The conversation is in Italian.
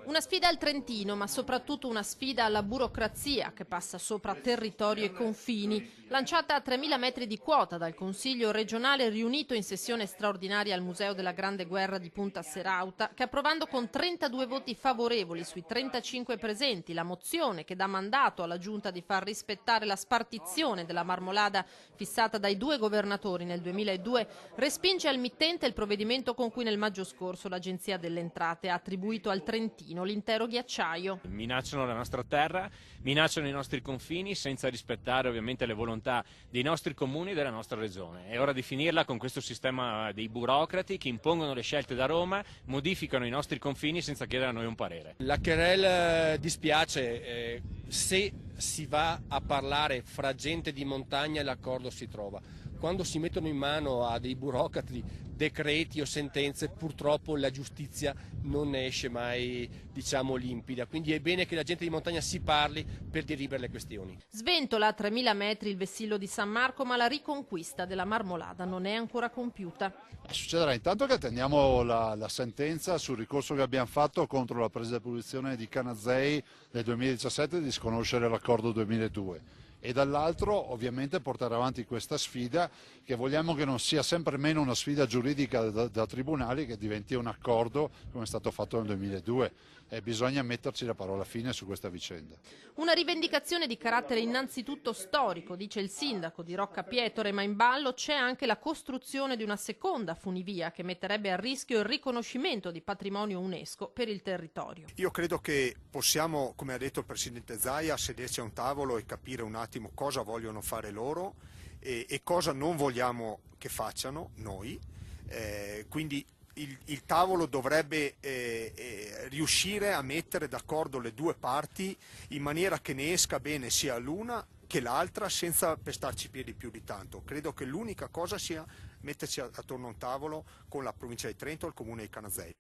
Una sfida al Trentino, ma soprattutto una sfida alla burocrazia che passa sopra territorio e confini. Lanciata a 3.000 metri di quota dal Consiglio regionale riunito in sessione straordinaria al Museo della Grande Guerra di Punta Serauta, che approvando con 32 voti favorevoli sui 35 presenti la mozione che dà mandato alla Giunta di far rispettare la spartizione della Marmolada fissata dai due governatori nel 2002, respinge al mittente il provvedimento con cui nel maggio scorso l'Agenzia delle Entrate ha attribuito al Trentino l'intero ghiacciaio. Minacciano la nostra terra, minacciano i nostri confini senza rispettare ovviamente le volontà dei nostri comuni e della nostra regione. È ora di finirla con questo sistema dei burocrati che impongono le scelte da Roma, modificano i nostri confini senza chiedere a noi un parere. La querelle dispiace, se si va a parlare fra gente di montagna l'accordo si trova. Quando si mettono in mano a dei burocrati decreti o sentenze, purtroppo la giustizia non ne esce mai, diciamo, limpida. Quindi è bene che la gente di montagna si parli per dirimere le questioni. Sventola a 3.000 metri il vessillo di San Marco, ma la riconquista della Marmolada non è ancora compiuta. Succederà intanto che attendiamo la sentenza sul ricorso che abbiamo fatto contro la presa di posizione di Canazei nel 2017 di sconoscere l'accordo 2002. E dall'altro ovviamente portare avanti questa sfida che vogliamo che non sia sempre meno una sfida giuridica da tribunali, che diventi un accordo come è stato fatto nel 2002 e bisogna metterci la parola fine su questa vicenda. Una rivendicazione di carattere innanzitutto storico, dice il sindaco di Rocca Pietore, ma in ballo c'è anche la costruzione di una seconda funivia che metterebbe a rischio il riconoscimento di patrimonio UNESCO per il territorio. Io credo che possiamo, come ha detto il Presidente Zaia, sederci a un tavolo e capire un attimo cosa vogliono fare loro e cosa non vogliamo che facciano noi, quindi il tavolo dovrebbe riuscire a mettere d'accordo le due parti in maniera che ne esca bene sia l'una che l'altra senza pestarci i piedi più di tanto. Credo che l'unica cosa sia metterci attorno a un tavolo con la provincia di Trento e il comune di Canazei.